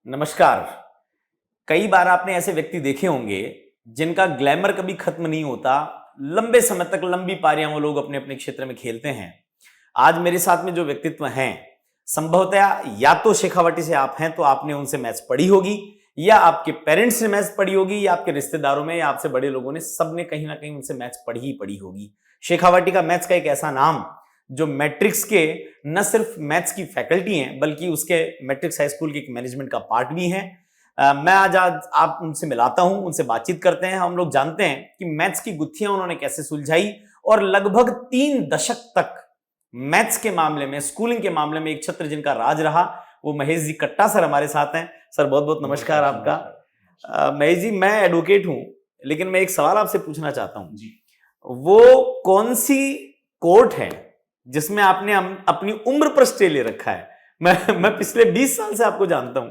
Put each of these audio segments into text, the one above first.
नमस्कार। कई बार आपने ऐसे व्यक्ति देखे होंगे जिनका ग्लैमर कभी खत्म नहीं होता। लंबे समय तक लंबी पारियां वो लोग अपने अपने क्षेत्र में खेलते हैं। आज मेरे साथ में जो व्यक्तित्व हैं, संभवतः या तो शेखावाटी से आप हैं तो आपने उनसे मैच पढ़ी होगी, या आपके पेरेंट्स ने मैच पढ़ी होगी, या आपके रिश्तेदारों में या आपसे बड़े लोगों ने, सबने कहीं ना कहीं उनसे मैच पढ़ी ही पढ़ी होगी। शेखावाटी का मैथ्स का एक ऐसा नाम जो मैट्रिक्स के न सिर्फ मैथ्स की फैकल्टी हैं बल्कि उसके मैट्रिक्स हाई स्कूल के एक मैनेजमेंट का पार्ट भी हैं। मैं आज आप उनसे मिलाता हूं, उनसे बातचीत करते हैं। हम लोग जानते हैं कि मैथ्स की गुत्थियां उन्होंने कैसे सुलझाई और लगभग 3 दशक तक मैथ्स के मामले में, स्कूलिंग के मामले में एक छत्र जिनका राज रहा, वो महेश जी कट्टा सर हमारे साथ हैं। सर बहुत बहुत नमस्कार आपका। महेश जी, मैं एडवोकेट हूं, लेकिन मैं एक सवाल आपसे पूछना चाहता हूं जी। वो कौन सी कोर्ट है जिसमें आपने अपनी उम्र पर स्टे ले रखा है? मैं पिछले 20 साल से आपको जानता हूं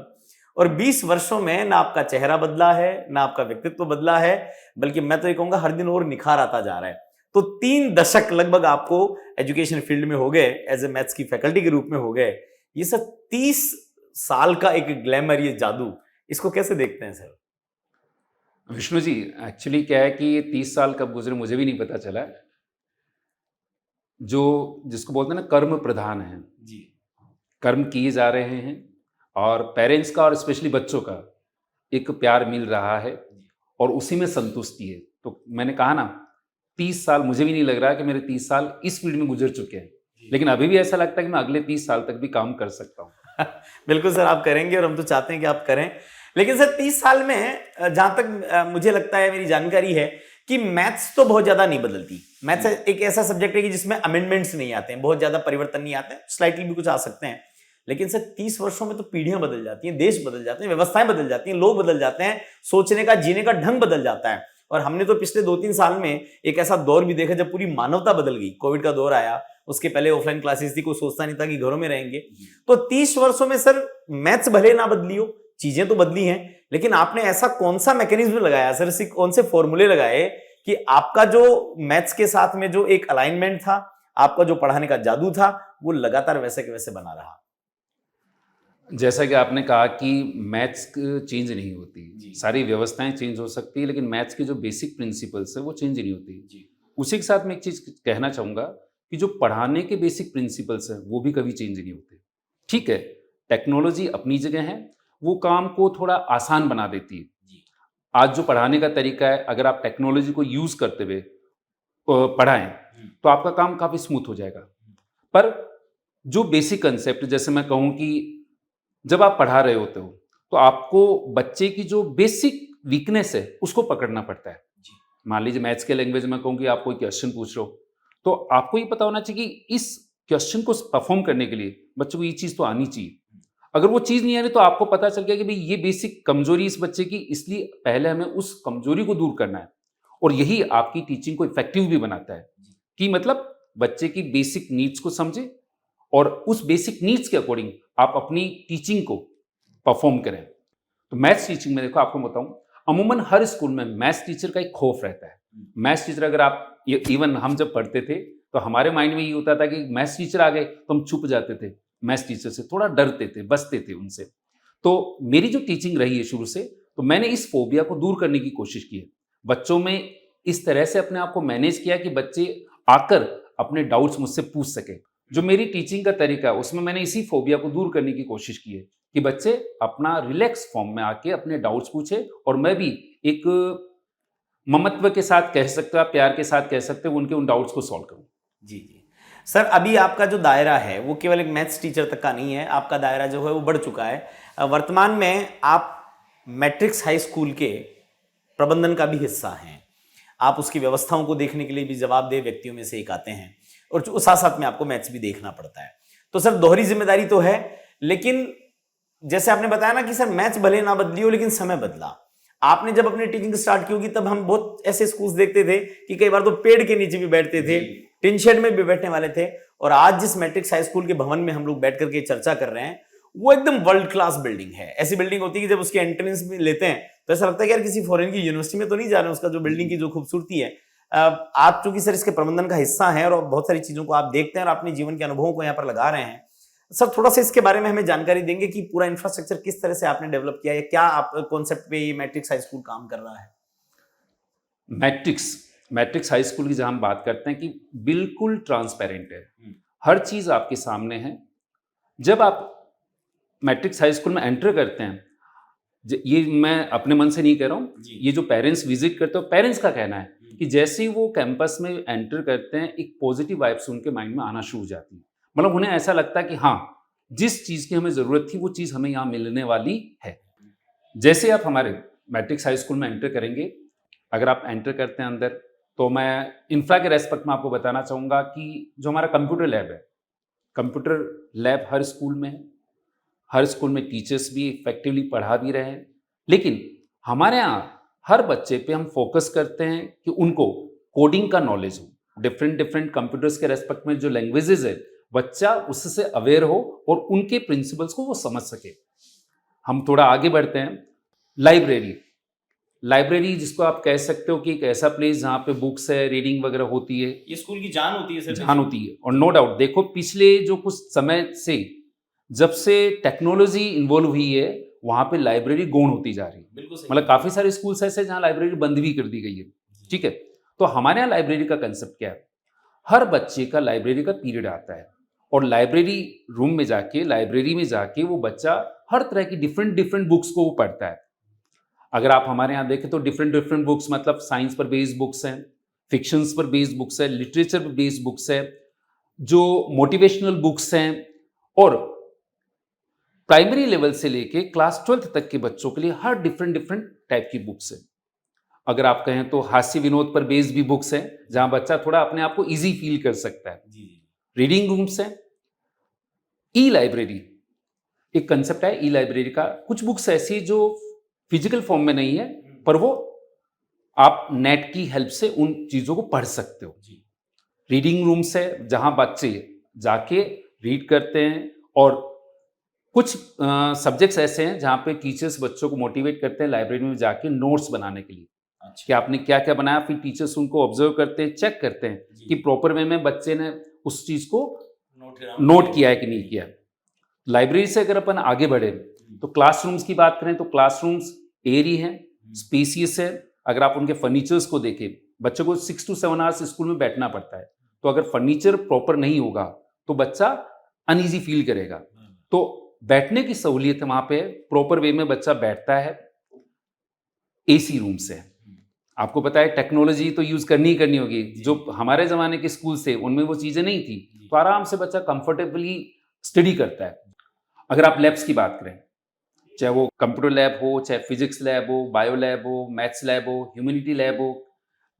और 20 वर्षों में ना आपका चेहरा बदला है, ना आपका व्यक्तित्व बदला है, बल्कि मैं तो ये कहूंगा हर दिन और निखार आता जा रहा है। तो 3 दशक लगभग आपको एजुकेशन फील्ड में हो गए, एज ए मैथ्स की फैकल्टी के रूप में हो गए। ये सब 30 साल का एक ग्लैमर, ये जादू, इसको कैसे देखते हैं सर? विष्णु जी, एक्चुअली क्या है कि ये 30 साल कब गुजरे मुझे भी नहीं पता चला। जो जिसको बोलते हैं ना, कर्म प्रधान है जी। कर्म किए जा रहे हैं और पेरेंट्स का और स्पेशली बच्चों का एक प्यार मिल रहा है और उसी में संतुष्टि है। तो मैंने कहा ना, 30 साल मुझे भी नहीं लग रहा कि मेरे 30 साल इस फील्ड में गुजर चुके हैं, लेकिन अभी भी ऐसा लगता है कि मैं अगले 30 साल तक भी काम कर सकता हूँ। बिल्कुल सर, आप करेंगे और हम तो चाहते हैं कि आप करें। लेकिन सर 30 साल में जहां तक मुझे लगता है, मेरी जानकारी है कि मैथ्स तो बहुत ज्यादा नहीं बदलती। मैथ्स एक ऐसा सब्जेक्ट है कि जिसमें अमेंडमेंट्स नहीं आते हैं, बहुत ज्यादा परिवर्तन नहीं आते हैं, स्लाइटली भी कुछ आ सकते हैं। लेकिन सर 30 वर्षों में तो पीढ़ियां बदल जाती हैं, देश बदल जाते हैं, व्यवस्थाएं बदल जाती हैं, लोग बदल जाते हैं, सोचने का, जीने का ढंग बदल जाता है। और हमने तो पिछले 2-3 साल में एक ऐसा दौर भी देखा जब पूरी मानवता बदल गई। कोविड का दौर आया, उसके पहले ऑफलाइन क्लासेस थी, कोई सोचता नहीं था कि घरों में रहेंगे। तो 30 वर्षों में सर मैथ्स भले ना बदली हो, चीजें तो बदली हैं, लेकिन आपने ऐसा कौन सा मैकेनिज्म लगाया सर, ऐसे कौन से फॉर्मूले लगाए कि आपका जो मैथ्स के साथ में जो एक अलाइनमेंट था, आपका जो पढ़ाने का जादू था, वो लगातार वैसे के वैसे बना रहा? जैसा कि आपने कहा कि मैथ्स चेंज नहीं होती, सारी व्यवस्थाएं चेंज हो सकती है, लेकिन मैथ्स के जो बेसिक प्रिंसिपल्स है वो चेंज नहीं होती। उसी के साथ मैं एक चीज कहना चाहूंगा कि जो पढ़ाने के बेसिक प्रिंसिपल्स हैं वो भी कभी चेंज नहीं होते। ठीक है, टेक्नोलॉजी अपनी जगह है, वो काम को थोड़ा आसान बना देती है। आज जो पढ़ाने का तरीका है, अगर आप टेक्नोलॉजी को यूज करते हुए पढ़ाएं तो आपका काम काफी स्मूथ हो जाएगा। पर जो बेसिक कंसेप्ट, जैसे मैं कहूँ कि जब आप पढ़ा रहे होते हो तो आपको बच्चे की जो बेसिक वीकनेस है उसको पकड़ना पड़ता है। मान लीजिए मैथ्स के लैंग्वेज में कहूँ कि आप कोई क्वेश्चन पूछ रहे हो, तो आपको ये पता होना चाहिए कि इस क्वेश्चन को परफॉर्म करने के लिए बच्चों को ये चीज़ तो आनी चाहिए। अगर वो चीज़ नहीं आ रही तो आपको पता चल गया कि भाई ये बेसिक कमजोरी इस बच्चे की, इसलिए पहले हमें उस कमजोरी को दूर करना है। और यही आपकी टीचिंग को इफेक्टिव भी बनाता है कि मतलब बच्चे की बेसिक नीड्स को समझे और उस बेसिक नीड्स के अकॉर्डिंग आप अपनी टीचिंग को परफॉर्म करें। तो मैथ्स टीचिंग में देखो, आपको बताऊं, अमूमन हर स्कूल में मैथ्स टीचर का एक खौफ रहता है। मैथ्स टीचर, अगर आप इवन हम जब पढ़ते थे तो हमारे माइंड में ये होता था कि मैथ्स टीचर आ गए तो हम छुप जाते थे, मैथ्स टीचर से थोड़ा डरते थे, बचते थे उनसे। तो मेरी जो टीचिंग रही है शुरू से, तो मैंने इस फोबिया को दूर करने की कोशिश की है। बच्चों में इस तरह से अपने आप को मैनेज किया कि बच्चे आकर अपने डाउट्स मुझसे पूछ सके। जो मेरी टीचिंग का तरीका है उसमें मैंने इसी फोबिया को दूर करने की कोशिश की है कि बच्चे अपना रिलैक्स फॉर्म में आके अपने डाउट्स पूछे और मैं भी एक ममत्व के साथ कह सकते हो, आप प्यार के साथ कह सकते हो, उनके उन डाउट्स को सॉल्व करूं। जी जी सर, अभी आपका जो दायरा है वो केवल एक मैथ्स टीचर तक का नहीं है, आपका दायरा जो है वो बढ़ चुका है। वर्तमान में आप मैट्रिक्स हाई स्कूल के प्रबंधन का भी हिस्सा हैं। आप उसकी व्यवस्थाओं को देखने के लिए भी जवाबदेह व्यक्तियों में से एक आते हैं, और साथ साथ में आपको मैथ्स भी देखना पड़ता है। तो सर दोहरी जिम्मेदारी तो है, लेकिन जैसे आपने बताया ना कि सर मैथ्स भले ना बदली हो लेकिन समय बदला। आपने जब अपनी टीचिंग स्टार्ट की होगी तब हम बहुत ऐसे स्कूल्स देखते थे कि कई बार तो पेड़ के नीचे भी बैठते थे, टिन शेड में भी बैठने वाले थे। और आज जिस मैट्रिक्स हाई स्कूल के भवन में हम लोग बैठ करके चर्चा कर रहे हैं, वो एकदम वर्ल्ड क्लास बिल्डिंग है। ऐसी बिल्डिंग होती है कि जब उसके एंट्रेंस में लेते हैं तो ऐसा लगता है कि यार किसी फॉरेन की यूनिवर्सिटी में तो नहीं जा रहे हैं। उसका जो बिल्डिंग की जो खूबसूरती है, आप चूंकि सर इसके प्रबंधन का हिस्सा हैं और बहुत सारी चीजों को आप देखते हैं और अपने जीवन के अनुभवों को यहाँ पर लगा रहे हैं, सर थोड़ा सा इसके बारे में हमें जानकारी देंगे कि पूरा इंफ्रास्ट्रक्चर किस तरह से आपने डेवलप किया है, क्या आप कॉन्सेप्ट पे ये मैट्रिक्स हाई स्कूल काम कर रहा है? मैट्रिक्स हाई स्कूल की जहां हम बात करते हैं कि बिल्कुल ट्रांसपेरेंट है, हर चीज आपके सामने है। जब आप मैट्रिक्स हाई स्कूल में एंटर करते हैं, ये मैं अपने मन से नहीं कह रहा हूँ, ये जो पेरेंट्स विजिट करते हैं पेरेंट्स का कहना है कि जैसे ही वो कैंपस में एंटर करते हैं एक पॉजिटिव वाइब्स उनके माइंड में आना शुरू हो जाती है। मतलब उन्हें ऐसा लगता है कि हाँ, जिस चीज की हमें जरूरत थी वो चीज हमें यहाँ मिलने वाली है। जैसे आप हमारे मैट्रिक्स हाई स्कूल में एंटर करेंगे, अगर आप एंटर करते हैं अंदर, तो मैं इंफ्रा के रेस्पेक्ट में आपको बताना चाहूँगा कि जो हमारा कंप्यूटर लैब है, कंप्यूटर लैब हर स्कूल में है, हर स्कूल में टीचर्स भी इफेक्टिवली पढ़ा भी रहे हैं। लेकिन हमारे यहाँ हर बच्चे पे हम फोकस करते हैं कि उनको कोडिंग का नॉलेज हो, डिफरेंट डिफरेंट कंप्यूटर्स के रेस्पेक्ट में जो लैंग्वेजेस है बच्चा उससे अवेयर हो और उनके प्रिंसिपल्स को वो समझ सके। हम थोड़ा आगे बढ़ते हैं, लाइब्रेरी जिसको आप कह सकते हो कि एक ऐसा प्लेस जहाँ पे बुक्स है, रीडिंग वगैरह होती है, ये स्कूल की जान होती है सर। जान होती है। और नो डाउट देखो पिछले जो कुछ समय से जब से टेक्नोलॉजी इन्वॉल्व हुई है वहां पे लाइब्रेरी गौण होती जा रही है। बिल्कुल सही। मतलब काफी सारे स्कूल्स ऐसे जहाँ लाइब्रेरी बंद भी कर दी गई है। ठीक है, तो हमारे यहाँ लाइब्रेरी का कंसेप्ट क्या है, हर बच्चे का लाइब्रेरी का पीरियड आता है और लाइब्रेरी में जाके वो बच्चा हर तरह की डिफरेंट डिफरेंट बुक्स को वो पढ़ता है। अगर आप हमारे यहाँ देखें तो डिफरेंट डिफरेंट बुक्स, मतलब साइंस पर बेस्ड बुक्स हैं, फिक्शंस पर बेस्ड बुक्स है, लिटरेचर पर बेस्ड बुक्स है, जो मोटिवेशनल बुक्स हैं, और प्राइमरी लेवल से लेके क्लास 12th तक के बच्चों के लिए हर डिफरेंट डिफरेंट टाइप की बुक्स है। अगर आप कहें तो हास्य विनोद पर बेस्ड भी बुक्स हैं जहां बच्चा थोड़ा अपने आप को इजी फील कर सकता है। रीडिंग रूम्स हैं, ई लाइब्रेरी एक कंसेप्ट है ई लाइब्रेरी का। कुछ बुक्स ऐसी जो फिजिकल फॉर्म में नहीं है पर वो आप नेट की हेल्प से उन चीजों को पढ़ सकते हो। रीडिंग रूम्स है जहां बच्चे जाके रीड करते हैं, और कुछ सब्जेक्ट्स ऐसे हैं जहां पे टीचर्स बच्चों को मोटिवेट करते हैं लाइब्रेरी में जाके नोट्स बनाने के लिए। कि आपने क्या क्या बनाया, फिर टीचर्स उनको ऑब्जर्व करते हैं, चेक करते हैं कि प्रॉपर वे में बच्चे ने उस चीज को नोट किया है कि नहीं किया। लाइब्रेरी से अगर अपन आगे बढ़े तो क्लासरूम्स की बात करें तो क्लासरूम्स एयरी हैं, स्पेसियस है। अगर आप उनके फर्नीचर्स को देखें, बच्चों को 6 to 7 आवर्स स्कूल में बैठना पड़ता है, तो अगर फर्नीचर प्रॉपर नहीं होगा तो बच्चा अनईजी फील करेगा। तो बैठने की सहूलियत है वहां पे, प्रॉपर वे में बच्चा बैठता है। एसी रूम्स है, आपको पता है टेक्नोलॉजी तो यूज करनी ही करनी होगी, जो हमारे जमाने के स्कूल से उनमें वो चीजें नहीं थी, तो आराम से बच्चा कंफर्टेबली स्टडी करता है। अगर आप लैब्स की बात करें, चाहे वो कंप्यूटर लैब हो, चाहे फिजिक्स लैब हो, बायो लैब हो, मैथ्स लैब हो, ह्यूमैनिटी लैब हो,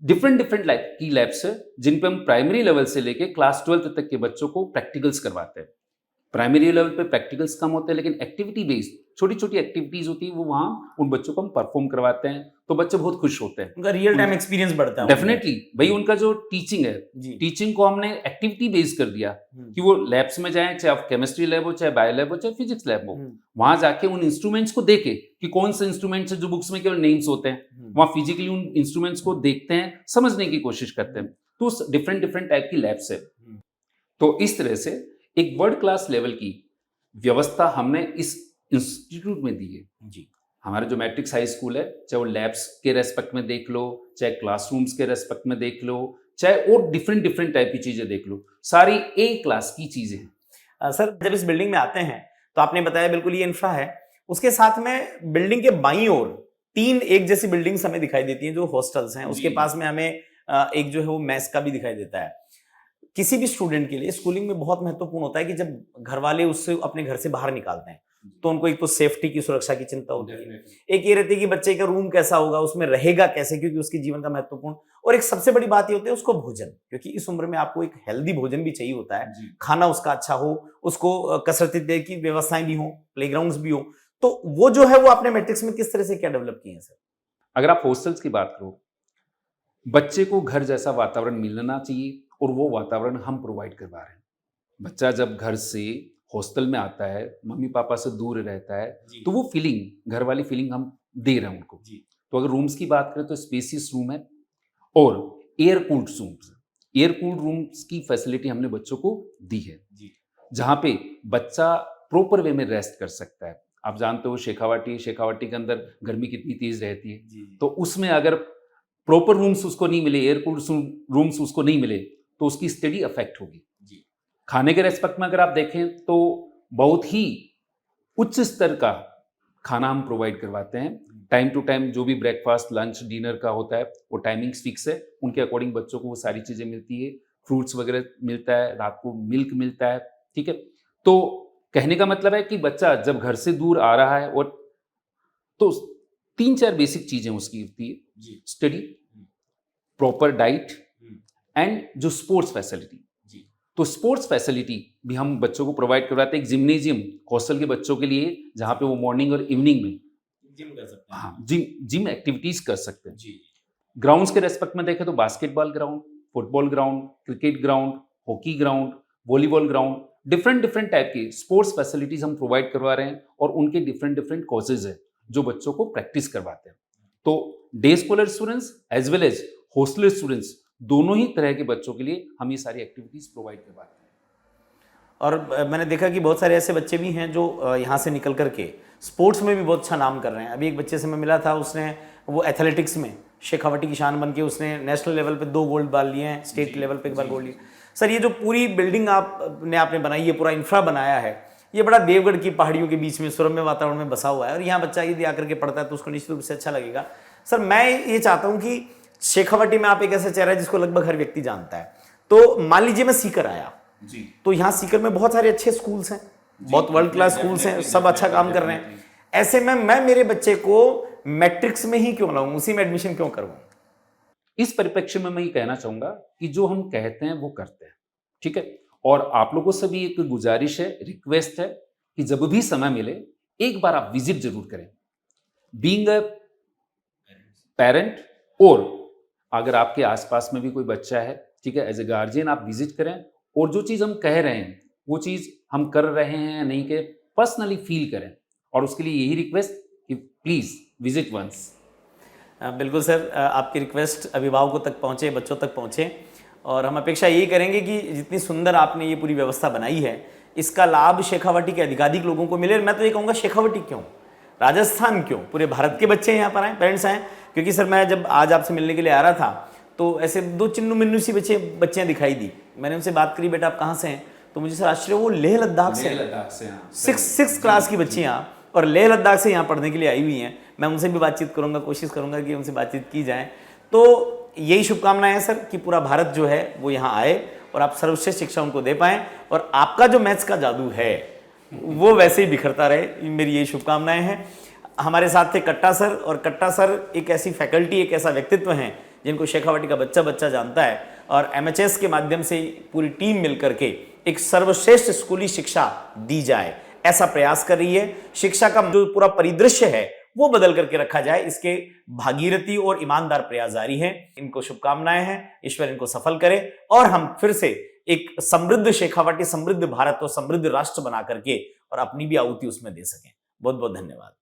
डिफरेंट डिफरेंट लैब की लैब्स है जिन पे हम प्राइमरी लेवल से लेके क्लास 12th तक के बच्चों को प्रैक्टिकल्स करवाते हैं। प्राइमरी लेवल पे प्रैक्टिकल्स कम होते हैं, लेकिन एक्टिविटी बेस्ड छोटी छोटी एक्टिविटीज होती है वो वहाँ उन बच्चों को हम परफॉर्म करवाते हैं, तो बच्चे बहुत खुश होते हैं। उनका रियल टाइम एक्सपीरियंस बढ़ता है। डेफिनेटली भाई, उनका जो टीचिंग है, टीचिंग को हमने एक्टिविटी बेस्ड कर दिया कि वो लैब्स में जाएं, चाहे आप केमिस्ट्री लैब हो, चाहे बायो लैब हो, चाहे फिजिक्स लैब हो, वहां जाके उन इंस्ट्रूमेंट्स को देखे कि कौन से इंस्ट्रूमेंट्स है जो बुक्स में केवल नेम्स होते हैं, वहां फिजिकली उन इंस्ट्रूमेंट्स को देखते हैं, समझने की कोशिश करते हैं। तो डिफरेंट डिफरेंट टाइप की लैब्स है। तो इस तरह से एक वर्ल्ड क्लास लेवल की व्यवस्था हमने इस इंस्टीट्यूट में दी है जी। हमारे जो मैट्रिक्स हाई स्कूल है, चाहे वो लैब्स के रेस्पेक्ट में देख लो, चाहे क्लासरूम्स के रेस्पेक्ट में देख लो, चाहे और डिफरेंट डिफरेंट टाइप की चीजें देख लो, सारी ए क्लास की चीजें हैं। सर जब इस बिल्डिंग में आते हैं तो आपने बताया बिल्कुल ये इंफ्रा है, उसके साथ में बिल्डिंग के बाईं ओर 3 एक जैसी बिल्डिंग्स हमें दिखाई देती हैं जो हॉस्टल्स हैं, उसके पास में हमें एक जो है वो मेस का भी दिखाई देता है। किसी भी स्टूडेंट के लिए स्कूलिंग में बहुत महत्वपूर्ण होता है कि जब घर वाले उससे अपने घर से बाहर निकालते हैं तो उनको एक तो सेफ्टी की, सुरक्षा की चिंता होती है, एक ये रहती है कि बच्चे का रूम कैसा होगा, उसमें रहेगा कैसे, क्योंकि उसके जीवन का महत्वपूर्ण, और एक सबसे बड़ी बात ये होती है उसको भोजन, क्योंकि इस उम्र में आपको एक हेल्दी भोजन भी चाहिए होता है, खाना उसका अच्छा हो, उसको कसरत की व्यवस्थाएं भी हो, प्लेग्राउंड्स भी हो। तो वो जो है वो आपने मैट्रिक्स में किस तरह से क्या डेवलप किए हैं सर? अगर आप हॉस्टल्स की बात करो, बच्चे को घर जैसा वातावरण मिलना चाहिए और वो वातावरण हम प्रोवाइड करवा रहे हैं। बच्चा जब घर से हॉस्टल में आता है, मम्मी पापा से दूर रहता है, तो वो फीलिंग, घर वाली फीलिंग हम दे रहे हैं उनको। तो अगर रूम्स की बात करें तो स्पेसियस रूम है और एयर कूल्ड रूम्स की फैसिलिटी हमने बच्चों को दी है, जहां पे बच्चा प्रॉपर वे में रेस्ट कर सकता है। आप जानते हो शेखावाटी के अंदर गर्मी कितनी तेज रहती है, तो उसमें अगर प्रॉपर रूम्स उसको नहीं मिले, एयर कूल्ड रूम्स उसको नहीं मिले, तो उसकी स्टडी अफेक्ट होगी। खाने के रेस्पेक्ट में अगर आप देखें तो बहुत ही उच्च स्तर का खाना हम प्रोवाइड करवाते हैं। टाइम टू टाइम जो भी ब्रेकफास्ट, लंच, डिनर का होता है वो टाइमिंग्स फिक्स है, उनके अकॉर्डिंग बच्चों को वो सारी चीज़ें मिलती है। फ्रूट्स वगैरह मिलता है, रात को मिल्क मिलता है, ठीक है। तो कहने का मतलब है कि बच्चा जब घर से दूर आ रहा है और तो 3-4 बेसिक चीज़ें उसकी होती है, स्टडी, प्रॉपर डाइट एंड जो स्पोर्ट्स फैसिलिटी। तो स्पोर्ट्स फैसिलिटी भी हम बच्चों को प्रोवाइड करवाते हैं। एक जिम्नेजियम हॉस्टल के बच्चों के लिए, जहाँ पे वो मॉर्निंग और इवनिंग में जिम कर सकते हैं। हाँ, जिम एक्टिविटीज कर सकते हैं। ग्राउंड्स के रेस्पेक्ट में देखें तो basketball ground, football ground, cricket ground, hockey ground, volleyball ground, different type की स्पोर्ट्स फैसिलिटीज हम प्रोवाइड करवा रहे हैं और उनके डिफरेंट कोर्सेज है जो बच्चों को प्रैक्टिस करवाते हैं। तो day scholar students as well as hosteller students, दोनों ही तरह के बच्चों के लिए हम ये सारी एक्टिविटीज प्रोवाइड करवाते हैं। और मैंने देखा कि बहुत सारे ऐसे बच्चे भी हैं जो यहाँ से निकल करके स्पोर्ट्स में भी बहुत अच्छा नाम कर रहे हैं। अभी एक बच्चे से मैं मिला था, उसने वो एथलेटिक्स में शेखावाटी की शान बन के उसने नेशनल लेवल पे 2 गोल्ड बाल लिए हैं, स्टेट लेवल पे 1 बार गोल्ड लिया। सर, ये जो पूरी बिल्डिंग आपने बनाई है, पूरा इंफ्रा बनाया है, ये बड़ा देवगढ़ की पहाड़ियों के बीच में सुरम्य वातावरण में बसा हुआ है और यहाँ बच्चा यदि आकर के पढ़ता है तो उसको निश्चित रूप से अच्छा लगेगा। सर, मैं ये चाहता हूँ कि शेखावाटी में आप एक ऐसा चेहरा है जिसको लगभग हर व्यक्ति जानता है। तो मान लीजिए मैं सीकर आया जी, तो यहाँ सीकर में बहुत सारे अच्छे स्कूल्स हैं, बहुत वर्ल्ड क्लास स्कूल्स हैं, सब अच्छा काम कर रहे हैं। ऐसे में मैं मेरे बच्चे को मैट्रिक्स में ही क्यों लाऊं, उसी में एडमिशन क्यों करवाऊं? इस परिप्रेक्ष्य में मैं ये कहना चाहूंगा कि जो हम कहते हैं वो करते हैं, ठीक है। और आप लोगों से भी एक गुजारिश है, रिक्वेस्ट है कि जब भी समय मिले एक बार आप विजिट जरूर करें, बीइंग अ पेरेंट, और अगर आपके आसपास में भी कोई बच्चा है, ठीक है, एज ए गार्जियन आप विजिट करें और जो चीज़ हम कह रहे हैं वो चीज़ हम कर रहे हैं या नहीं के पर्सनली फील करें। और उसके लिए यही रिक्वेस्ट कि प्लीज़ विजिट वंस। बिल्कुल सर, आपकी रिक्वेस्ट अभिभावकों तक पहुँचे, बच्चों तक पहुँचे, और हम अपेक्षा यही करेंगे कि जितनी सुंदर आपने ये पूरी व्यवस्था बनाई है इसका लाभ शेखावाटी के अधिकाधिक लोगों को मिले। मैं तो ये कहूँगा शेखावाटी क्यों, राजस्थान क्यों, पूरे भारत के बच्चे यहाँ पर आए, पेरेंट्स आए। क्योंकि सर मैं जब आज आपसे मिलने के लिए आ रहा था तो ऐसे 2 चिन्नू मिन्नू सी बच्चियाँ दिखाई दी। मैंने उनसे बात करी, बेटा आप कहाँ से हैं? तो मुझे सर आश्चर्य, वो लेह लद्दाख से 6 क्लास की बच्चियाँ और लेह लद्दाख से यहाँ पढ़ने के लिए आई हुई हैं। मैं उनसे भी बातचीत करूँगा, कोशिश करूँगा कि उनसे बातचीत की जाए। तो यही शुभकामनाएं हैं सर कि पूरा भारत जो है वो यहाँ आए और आप सर्वश्रेष्ठ शिक्षा उनको दे पाएँ और आपका जो मैथ्स का जादू है वो वैसे ही बिखरता रहे, मेरी यही शुभकामनाएं हैं। हमारे साथ थे कट्टा सर, और कट्टा सर एक ऐसी फैकल्टी, एक ऐसा व्यक्तित्व हैं जिनको शेखावाटी का बच्चा जानता है, और MHS के माध्यम से पूरी टीम मिलकर के एक सर्वश्रेष्ठ स्कूली शिक्षा दी जाए ऐसा प्रयास कर रही है। शिक्षा का जो पूरा परिदृश्य है वो बदल करके रखा जाए, इसके भागीरथी और ईमानदार प्रयास जारी हैं। इनको शुभकामनाएं हैं, ईश्वर इनको सफल करे और हम फिर से एक समृद्ध शेखावाटी, समृद्ध भारत और समृद्ध राष्ट्र बना करके और अपनी भी आहुति उसमें दे सकें। बहुत बहुत धन्यवाद।